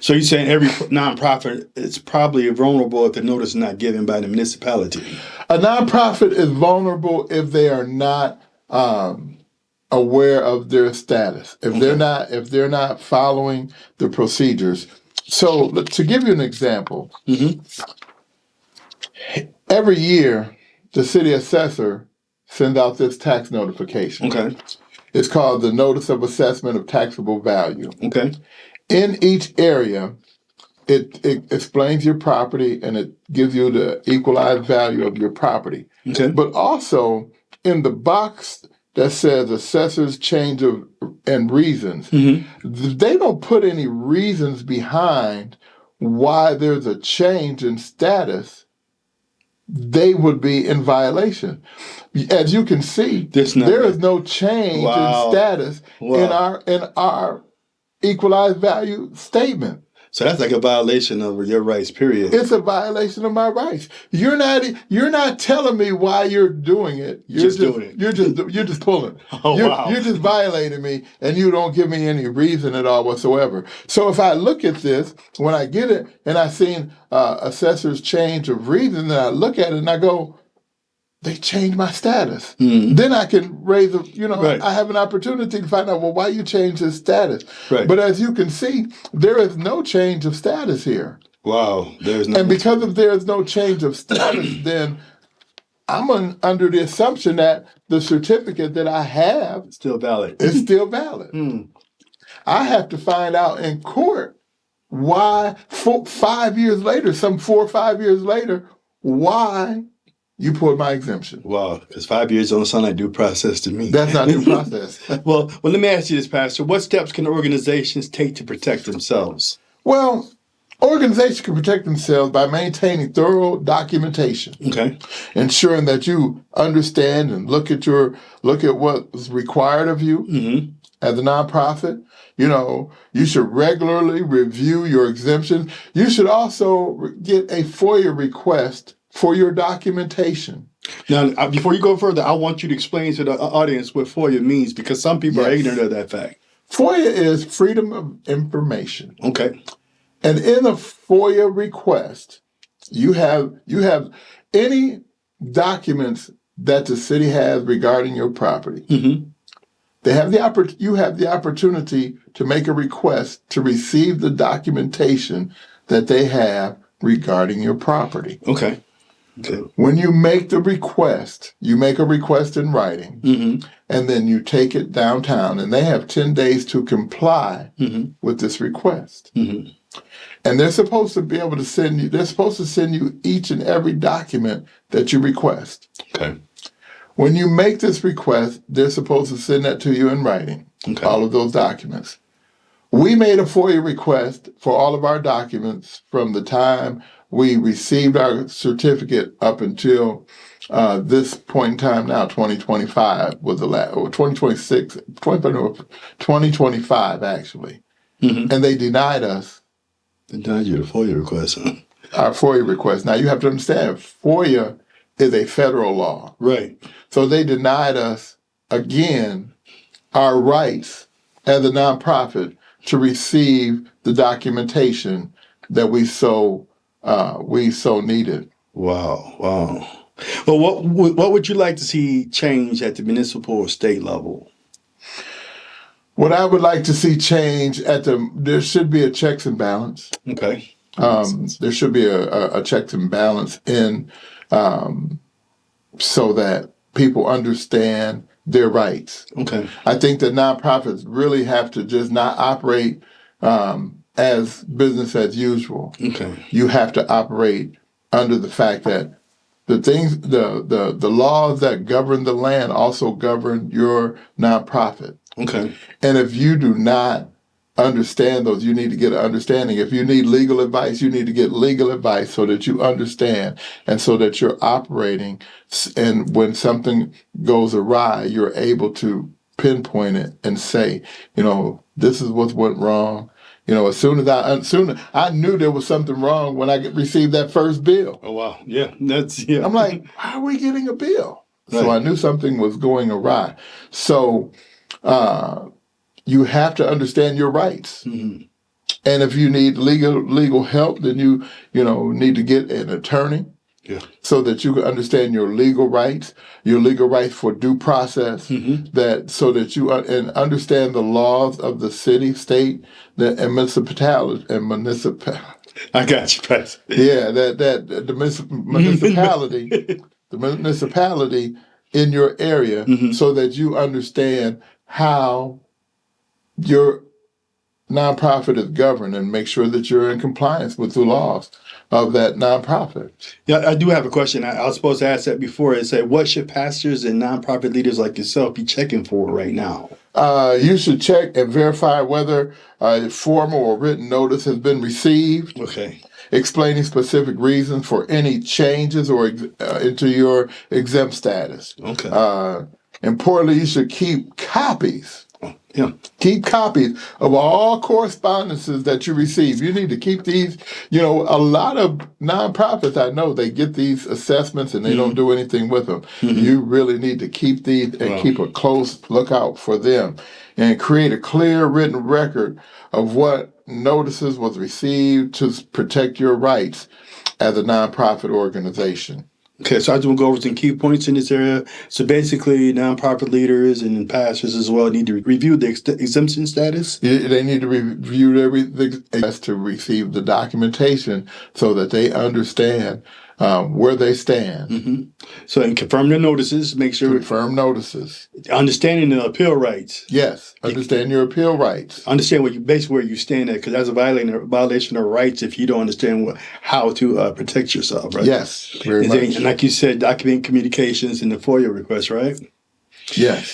So you're saying every nonprofit is probably vulnerable if the notice is not given by the municipality? A nonprofit is vulnerable if they are not aware of their status. If they're not following the procedures. So to give you an example, every year the city assessor sends out this tax notification. Okay. It's called the Notice of Assessment of Taxable Value. Okay. In each area, it explains your property and it gives you the equalized value of your property. Okay. But also in the box that says assessor's change of and reasons, they don't put any reasons behind why there's a change in status. They would be in violation. As you can see, there is no change in status in our equalized value statement. So that's like a violation of your rights, period. It's a violation of my rights. You're not telling me why you're doing it. You're just pulling. Wow. You're just violating me, and you don't give me any reason at all whatsoever. So if I look at this, when I get it, and I seen assessor's change of reason, then I look at it and I go, they changed my status. Then I can raise I have an opportunity to find out, well, why you changed his status. Right. But as you can see, there is no change of status here. Wow. And because there is no change of status, then I'm under the assumption that the certificate that I have is still valid. Is still valid. I have to find out in court why 5 years later, some 4 or 5 years later, why you pulled my exemption. Wow, because 5 years don't sound like due process to me. That's not due process. Well, let me ask you this, Pastor. What steps can organizations take to protect themselves? Well, organizations can protect themselves by maintaining thorough documentation. Okay. Ensuring that you understand and look at what is required of you as a nonprofit. You should regularly review your exemptions. You should also get a FOIA request for your documentation. Now, before you go further, I want you to explain to the audience what FOIA means, because some people are ignorant of that fact. FOIA is Freedom of Information. Okay. And in a FOIA request, you have any documents that the city has regarding your property. You have the opportunity to make a request to receive the documentation that they have regarding your property. Okay. When you make the request, you make a request in writing, and then you take it downtown, and they have 10 days to comply with this request. And they're supposed to be able to send you each and every document that you request. Okay. When you make this request, they're supposed to send that to you in writing, all of those documents. We made a FOIA request for all of our documents from the time we received our certificate up until this point in time now. 2025 was the last, or 2025 actually. And they denied us. They denied you the FOIA request, huh? Our FOIA request. Now you have to understand, FOIA is a federal law. Right. So they denied us, again, our rights as a nonprofit to receive the documentation that we so needed. Wow. Well, what would you like to see change at the municipal or state level? What I would like to see change there should be a checks and balance. Okay. There should be a checks and balance so that people understand their rights. Okay. I think that nonprofits really have to just not operate as business as usual. Okay. You have to operate under the fact that the laws that govern the land also govern your nonprofit. Okay. And if you do not understand those, you need to get an understanding. If you need legal advice, you need to get legal advice so that you understand and so that you're operating. And when something goes awry, you're able to pinpoint it and say, this is what went wrong. As soon as I knew there was something wrong when I received that first bill. Oh, wow. Yeah. I'm like, why are we getting a bill? Right. So I knew something was going awry. So you have to understand your rights. And if you need legal help, then you need to get an attorney Yeah. so that you can understand your legal rights for due process, that so that you and understand the laws of the city, state, and municipality. I got you, Pastor. Yeah, that the municipality, the municipality in your area, so that you understand how your nonprofit is governed and make sure that you're in compliance with the laws of that nonprofit. Yeah, I do have a question. I was supposed to ask that before. It said, what should pastors and nonprofit leaders like yourself be checking for right now? You should check and verify whether a formal or written notice has been received, Okay. explaining specific reasons for any changes or into your exempt status. Okay. Importantly, you should keep copies. Yeah. Keep copies of all correspondences that you receive. You need to keep these. A lot of nonprofits, I know, they get these assessments and they don't do anything with them. You really need to keep these and keep a close lookout for them and create a clear written record of what notices was received to protect your rights as a nonprofit organization. Okay, so I just want to go over some key points in this area. So basically, nonprofit leaders and pastors as well need to review the exemption status. They need to review everything to receive the documentation so that they understand where they stand. So, and confirm their notices, make sure, Confirm notices. understanding the appeal rights. Yes, understand your appeal rights. Understand where you stand at, because that's a violation of rights if you don't understand how to protect yourself, right? Yes, very And much. then, and like you said, document communications and the FOIA request, right? Yes.